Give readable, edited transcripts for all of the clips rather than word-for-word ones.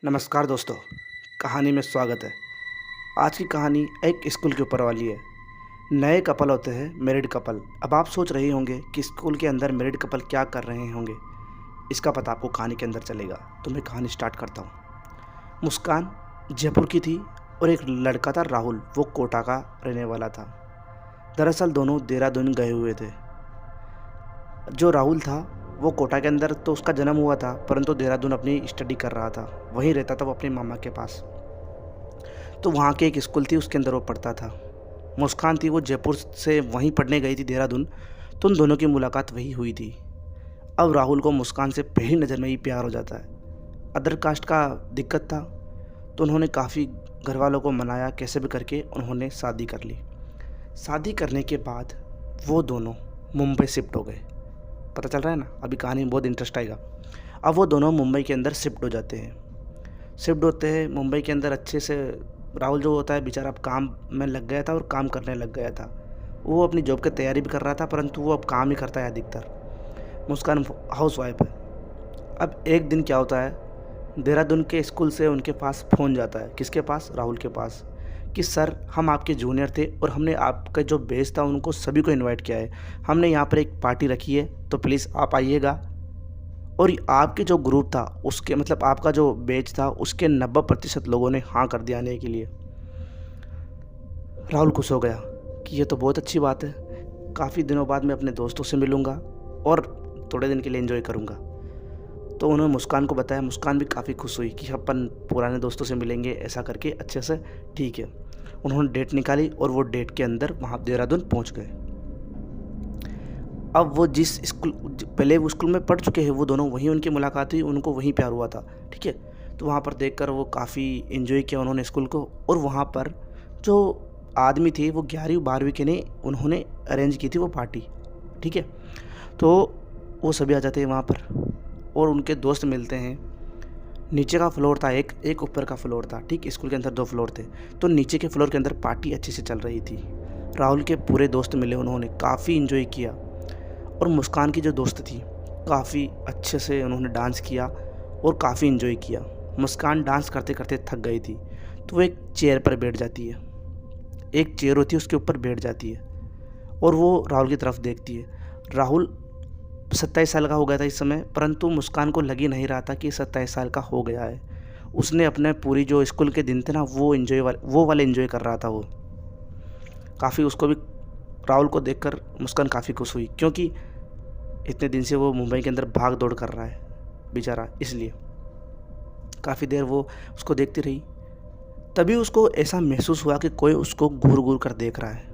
नमस्कार दोस्तों, कहानी में स्वागत है। आज की कहानी एक स्कूल के ऊपर वाली है। नए कपल होते हैं, मैरिड कपल। अब आप सोच रहे होंगे कि स्कूल के अंदर मैरिड कपल क्या कर रहे होंगे। इसका पता आपको कहानी के अंदर चलेगा। तो मैं कहानी स्टार्ट करता हूँ। मुस्कान जयपुर की थी और एक लड़का था राहुल, वो कोटा का रहने वाला था। दरअसल दोनों देहरादून गए हुए थे। जो राहुल था वो कोटा के अंदर तो उसका जन्म हुआ था, परंतु देहरादून अपनी स्टडी कर रहा था। वहीं रहता था वो अपने मामा के पास। तो वहाँ की एक स्कूल थी, उसके अंदर वो पढ़ता था। मुस्कान थी, वो जयपुर से वहीं पढ़ने गई थी देहरादून। तो उन दोनों की मुलाकात वही हुई थी। अब राहुल को मुस्कान से पहली नज़र में ही प्यार हो जाता है। अदर कास्ट का दिक्कत था, तो उन्होंने काफ़ी घर वालों को मनाया, कैसे भी करके उन्होंने शादी कर ली। शादी करने के बाद वो दोनों मुंबई शिफ्ट हो गए। पता चल रहा है ना, अभी कहानी में बहुत इंटरेस्ट आएगा। अब वो दोनों मुंबई के अंदर शिफ्ट हो जाते हैं। शिफ्ट होते हैं मुंबई के अंदर अच्छे से। राहुल जो होता है बेचारा अब काम में लग गया था और काम करने लग गया था। वो अपनी जॉब की तैयारी भी कर रहा था, परंतु वो अब काम ही करता है अधिकतर। मुस्कान हाउस वाइफ है। अब एक दिन क्या होता है, देहरादून के स्कूल से उनके पास फ़ोन जाता है। किसके पास? राहुल के पास। कि सर, हम आपके जूनियर थे और हमने आपका जो बेच था उनको सभी को इनवाइट किया है। हमने यहाँ पर एक पार्टी रखी है, तो प्लीज़ आप आइएगा। और आपके जो ग्रुप था उसके मतलब आपका जो बैच था उसके 90% लोगों ने हाँ कर दिया आने के लिए। राहुल खुश हो गया कि ये तो बहुत अच्छी बात है। काफ़ी दिनों बाद मैं अपने दोस्तों से मिलूँगा और थोड़े दिन के लिए एंजॉय करूँगा। तो उन्होंने मुस्कान को बताया। मुस्कान भी काफ़ी खुश हुई कि अपन पुराने दोस्तों से मिलेंगे, ऐसा करके अच्छे से। ठीक है, उन्होंने डेट निकाली और वो डेट के अंदर वहाँ देहरादून पहुँच गए। अब वो जिस स्कूल पहले वो स्कूल में पढ़ चुके हैं, वो दोनों वहीं उनकी मुलाकात हुई, उनको वहीं प्यार हुआ था। ठीक है, तो वहाँ पर देखकर वो काफ़ी एंजॉय किया उन्होंने स्कूल को। और वहाँ पर जो आदमी थे वो 11वीं 12वीं के ने उन्होंने अरेंज की थी वो पार्टी। ठीक है, तो वो सभी आ जाते हैं वहाँ पर और उनके दोस्त मिलते हैं। नीचे का फ्लोर था एक, एक ऊपर का फ्लोर था। ठीक, स्कूल के अंदर 2 फ्लोर थे। तो नीचे के फ्लोर के अंदर पार्टी अच्छे से चल रही थी। राहुल के पूरे दोस्त मिले, उन्होंने काफ़ी एंजॉय किया। और मुस्कान की जो दोस्त थी, काफ़ी अच्छे से उन्होंने डांस किया और काफ़ी एंजॉय किया। मुस्कान डांस करते करते थक गई थी, तो वो एक चेयर पर बैठ जाती है। एक चेयर होती है, उसके ऊपर बैठ जाती है और वो राहुल की तरफ देखती है। राहुल 27 साल का हो गया था इस समय, परंतु मुस्कान को लग ही नहीं रहा था कि 27 साल का हो गया है। उसने अपने पूरी जो स्कूल के दिन थे ना, वो वाले एंजॉय कर रहा था वो। काफ़ी उसको भी राहुल को देखकर मुस्कान काफ़ी खुश हुई, क्योंकि इतने दिन से वो मुंबई के अंदर भाग दौड़ कर रहा है बेचारा, इसलिए काफ़ी देर वो उसको देखती रही। तभी उसको ऐसा महसूस हुआ कि कोई उसको घूर घूर कर देख रहा है।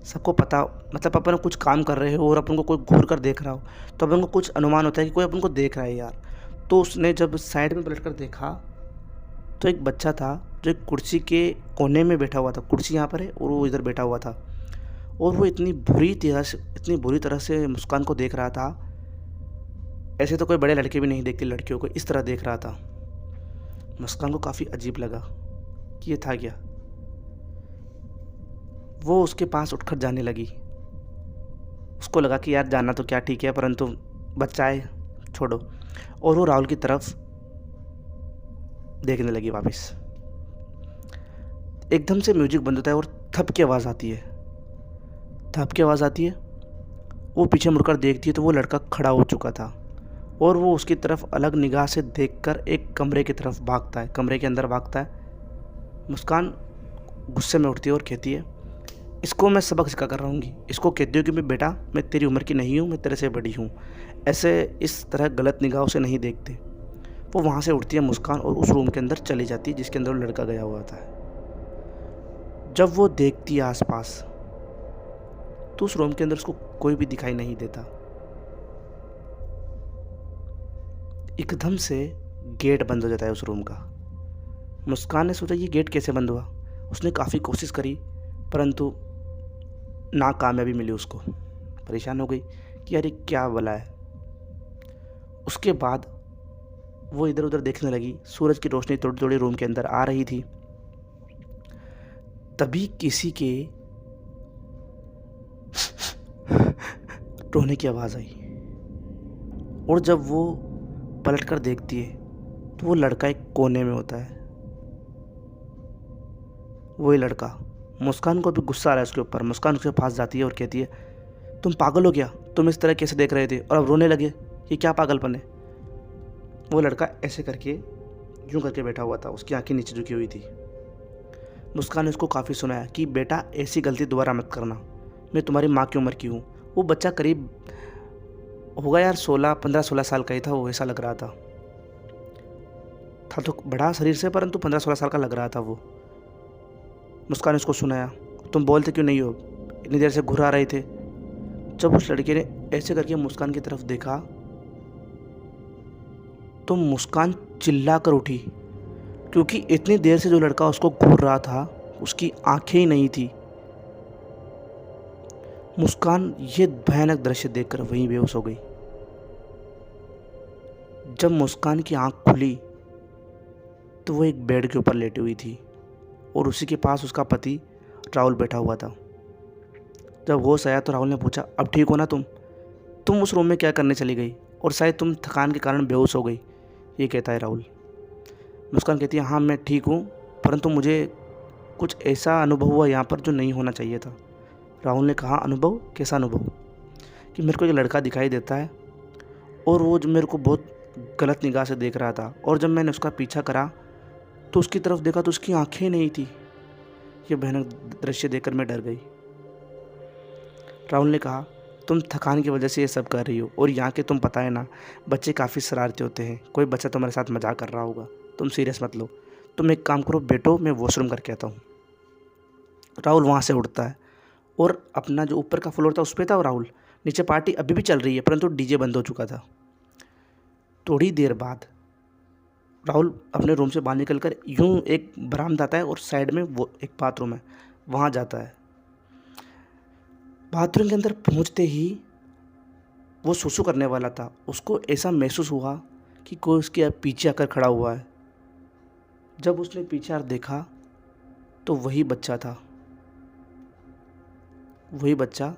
सबको पता, मतलब अपन कुछ काम कर रहे हो और अपन को कोई घूर कर देख रहा हो, तो अपन को कुछ अनुमान होता है कि कोई अपन को देख रहा है यार। तो उसने जब साइड में पलट कर देखा, तो एक बच्चा था जो एक कुर्सी के कोने में बैठा हुआ था। कुर्सी यहाँ पर है और वो इधर बैठा हुआ था। और वो इतनी बुरी तरह से मुस्कान को देख रहा था। ऐसे तो कोई बड़े लड़के भी नहीं देखते लड़कियों को, इस तरह देख रहा था। मुस्कान को काफ़ी अजीब लगा कि ये था क्या। वो उसके पास उठकर जाने लगी। उसको लगा कि यार जाना तो क्या ठीक है, परंतु बच्चा है, छोड़ो। और वो राहुल की तरफ देखने लगी वापस। एकदम से म्यूजिक बंद होता है और थप की आवाज़ आती है। थप की आवाज़ आती है, वो पीछे मुड़कर देखती है तो वो लड़का खड़ा हो चुका था। और वो उसकी तरफ अलग निगाह से देखकर एक कमरे की तरफ भागता है, कमरे के अंदर भागता है। मुस्कान गुस्से में उठती है और कहती है, इसको मैं सबक सिखा कर रहूँगी। इसको कहती हूँ कि मैं बेटा, मैं तेरी उम्र की नहीं हूँ, मैं तेरे से बड़ी हूँ। ऐसे इस तरह गलत निगाहों से नहीं देखते। वो वहाँ से उठती है मुस्कान और उस रूम के अंदर चली जाती है जिसके अंदर वो लड़का गया हुआ था। जब वो देखती है आसपास, तो उस रूम के अंदर उसको कोई भी दिखाई नहीं देता। एकदम से गेट बंद हो जाता है उस रूम का। मुस्कान ने सोचा ये गेट कैसे बंद हुआ। उसने काफ़ी कोशिश करी, परंतु नाकामयाबी मिली उसको। परेशान हो गई कि यार ये क्या भला है। उसके बाद वो इधर उधर देखने लगी। सूरज की रोशनी थोड़ी थोड़ी रूम के अंदर आ रही थी। तभी किसी के रोने की आवाज़ आई। और जब वो पलट कर देखती है तो वो लड़का एक कोने में होता है। वही लड़का, मुस्कान को भी गुस्सा आ रहा है उसके ऊपर। मुस्कान उसके पास जाती है और कहती है, तुम पागल हो गया? तुम इस तरह कैसे देख रहे थे और अब रोने लगे? ये क्या पागलपन है? वो लड़का ऐसे करके यूं करके बैठा हुआ था, उसकी आंखें नीचे झुकी हुई थी। मुस्कान ने उसको काफ़ी सुनाया कि बेटा ऐसी गलती दोबारा मत करना, मैं तुम्हारी माँ की उम्र की हूँ। वो बच्चा करीब होगा यार 15-16 साल का ही था, वो ऐसा लग रहा था तो बड़ा शरीर से, परंतु 15-16 साल का लग रहा था वो। मुस्कान ने उसको सुनाया, तुम बोलते क्यों नहीं हो? इतनी देर से घुरा रहे थे। जब उस लड़के ने ऐसे करके मुस्कान की तरफ देखा तो मुस्कान चिल्ला कर उठी, क्योंकि इतनी देर से जो लड़का उसको घूर रहा था उसकी आंखें ही नहीं थी। मुस्कान ये भयानक दृश्य देखकर वहीं बेहोश हो गई। जब मुस्कान की आंख खुली तो वो एक बेड के ऊपर लेटी हुई थी और उसी के पास उसका पति राहुल बैठा हुआ था। जब होश आया तो राहुल ने पूछा, अब ठीक हो ना तुम उस रूम में क्या करने चली गई? और शायद तुम थकान के कारण बेहोश हो गई, ये कहता है राहुल। मुस्कान कहती है, हाँ मैं ठीक हूँ, परंतु मुझे कुछ ऐसा अनुभव हुआ यहाँ पर जो नहीं होना चाहिए था। राहुल ने कहा, अनुभव? कैसा अनुभव? कि मेरे को एक लड़का दिखाई देता है और वो जो मेरे को बहुत गलत निगाह से देख रहा था, और जब मैंने उसका पीछा करा तो उसकी तरफ देखा तो उसकी आंखें नहीं थी। ये भयानक दृश्य देखकर मैं डर गई। राहुल ने कहा, तुम थकान की वजह से ये सब कर रही हो, और यहाँ के तुम पता है ना, बच्चे काफ़ी शरारती होते हैं। कोई बच्चा तुम्हारे साथ मजाक कर रहा होगा, तुम सीरियस मत लो। तुम एक काम करो, बैठो, मैं वॉशरूम करके आता हूँ। राहुल वहाँ से उठता है और अपना जो ऊपर का फ्लोर था उस पर था राहुल, नीचे पार्टी अभी भी चल रही है, परंतु डीजे बंद हो चुका था। थोड़ी देर बाद राहुल अपने रूम से बाहर निकलकर यूं एक बरामदा आता है और साइड में वो एक बाथरूम है, वहाँ जाता है। बाथरूम के अंदर पहुँचते ही वो सुसु करने वाला था। उसको ऐसा महसूस हुआ कि कोई उसके पीछे आकर खड़ा हुआ है। जब उसने पीछे आकर देखा तो वही बच्चा था, वही बच्चा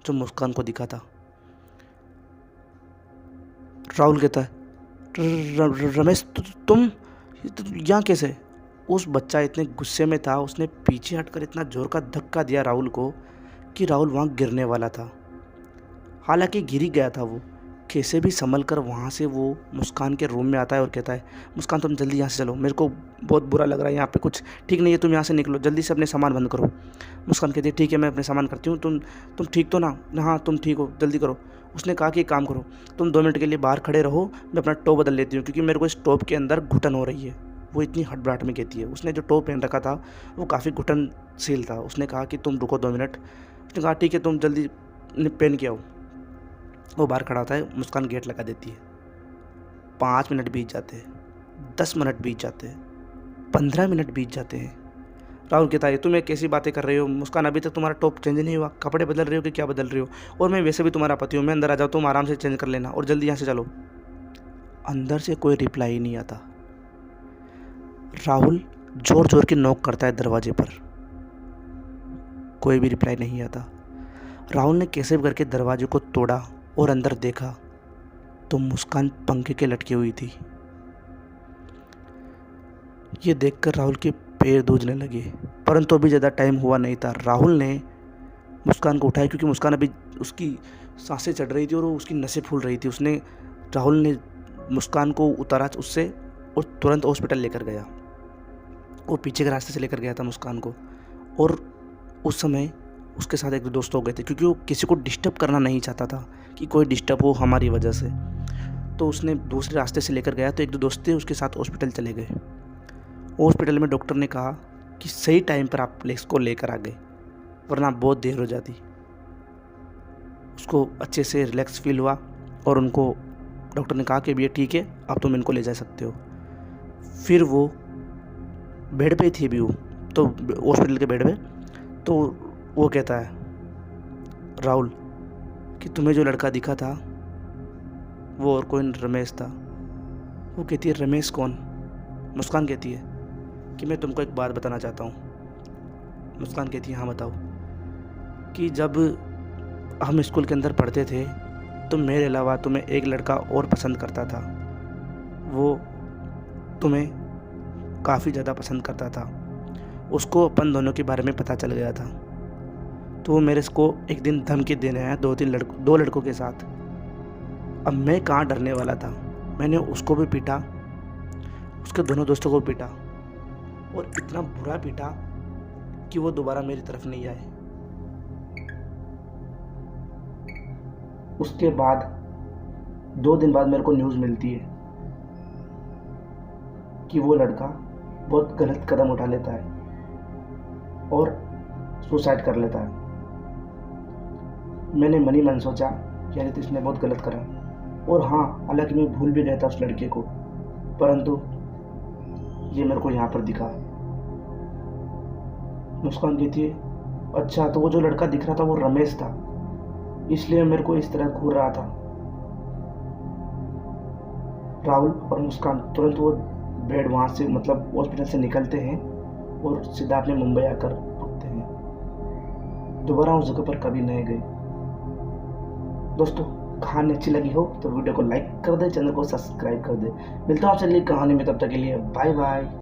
जो मुस्कान को दिखा था। राहुल कहता है, रमेश तुम यहाँ कैसे? उस बच्चा इतने गुस्से में था, उसने पीछे हटकर इतना जोर का धक्का दिया राहुल को कि राहुल वहाँ गिरने वाला था। हालांकि गिर ही गया था वो। कैसे भी संभल कर वहाँ से वो मुस्कान के रूम में आता है और कहता है, मुस्कान तुम जल्दी यहाँ से चलो, मेरे को बहुत बुरा लग रहा है, यहाँ पे कुछ ठीक नहीं है, तुम यहाँ से निकलो, जल्दी से अपने सामान बंद करो। मुस्कान कहती है, ठीक है मैं अपने सामान करती हूँ, तुम ठीक तो ना? हाँ तुम ठीक हो, जल्दी करो। उसने कहा कि एक काम करो, तुम 2 मिनट के लिए बाहर खड़े रहो, मैं अपना टॉप बदल लेती हूँ, क्योंकि मेरे को इस टॉप के अंदर घुटन हो रही है। वो इतनी हड़बड़ाहट में कहती है। उसने जो टॉप पहन रखा था वो काफ़ी घुटनशील था। उसने कहा कि तुम रुको 2 मिनट। उसने कहा ठीक है, तुम जल्दी पहन के आओ। वो बाहर खड़ा होता है, मुस्कान गेट लगा देती है। 5 मिनट बीत जाते हैं, 10 मिनट बीत जाते हैं, 15 मिनट बीत जाते हैं। राहुल कहता है, तुम कैसी बातें कर रहे हो मुस्कान? अभी तक तुम्हारा टॉप चेंज नहीं हुआ, कपड़े बदल रहे हो कि क्या बदल रहे हो? और मैं वैसे भी तुम्हारा पति हूँ, मैं अंदर आ जाऊँ, तुम आराम से चेंज कर लेना और जल्दी यहाँ से चलो। अंदर से कोई रिप्लाई ही नहीं आता। राहुल जोर जोर की नॉक करता है दरवाजे पर, कोई भी रिप्लाई नहीं आता। राहुल ने कैसे भी करके दरवाजे को तोड़ा और अंदर देखा तो मुस्कान पंखे के लटकी हुई थी। ये देखकर राहुल के पैर दूजने लगे, परंतु अभी ज़्यादा टाइम हुआ नहीं था। राहुल ने मुस्कान को उठाया, क्योंकि मुस्कान अभी उसकी सांसें चढ़ रही थी और उसकी नसें फूल रही थी। राहुल ने मुस्कान को उतारा उससे और तुरंत हॉस्पिटल लेकर गया। वो पीछे के रास्ते से लेकर गया था मुस्कान को, और उस समय उसके साथ एक दो दोस्त हो गए थे, क्योंकि वो किसी को डिस्टर्ब करना नहीं चाहता था कि कोई डिस्टर्ब हो हमारी वजह से। तो उसने दूसरे रास्ते से लेकर गया, तो एक दो दोस्त थे उसके साथ हॉस्पिटल चले गए। हॉस्पिटल में डॉक्टर ने कहा कि सही टाइम पर आप इसको लेकर आ गए, वरना बहुत देर हो जाती। उसको अच्छे से रिलैक्स फील हुआ और उनको डॉक्टर ने कहा कि भैया ठीक है, अब तुम इनको ले जा सकते हो। फिर वो बेड पे थी अभी, वो तो हॉस्पिटल के बेड पे। तो वो कहता है राहुल कि तुम्हें जो लड़का दिखा था वो और कोई रमेश था। वो कहती है, रमेश कौन? मुस्कान कहती है कि मैं तुमको एक बात बताना चाहता हूँ। मुस्कान कहती है, हाँ बताओ। कि जब हम स्कूल के अंदर पढ़ते थे तो मेरे अलावा तुम्हें एक लड़का और पसंद करता था। तुम्हें काफ़ी ज़्यादा पसंद करता था। उसको अपन दोनों के बारे में पता चल गया था। तो वो मेरे को एक दिन धमकी देने आया दो लड़कों के साथ। अब मैं कहाँ डरने वाला था। मैंने उसको भी पीटा, उसके दोनों दोस्तों को पीटा, और इतना बुरा पीटा कि वो दोबारा मेरी तरफ नहीं आए। उसके बाद 2 दिन बाद मेरे को न्यूज़ मिलती है कि वो लड़का बहुत गलत कदम उठा लेता है और सुसाइड कर लेता है। मैंने मनी मन सोचा कि अरे इसने बहुत गलत करा, और हाँ, हालांकि मैं भूल भी गया था उस लड़के को, परंतु ये मेरे को यहाँ पर दिखा। मुस्कान कहती है, अच्छा तो वो जो लड़का दिख रहा था वो रमेश था, इसलिए मेरे को इस तरह घूर रहा था। राहुल और मुस्कान तुरंत वो बेड वहाँ से मतलब हॉस्पिटल से निकलते हैं और सीधा अपने मुंबई आकर रुकते हैं। दोबारा उस जगह पर कभी नहीं गए। दोस्तों, कहानी अच्छी लगी हो तो वीडियो को लाइक कर दे, चैनल को सब्सक्राइब कर दे। मिलता हूँ आपसे अगली कहानी में, तब तक के लिए बाय बाय।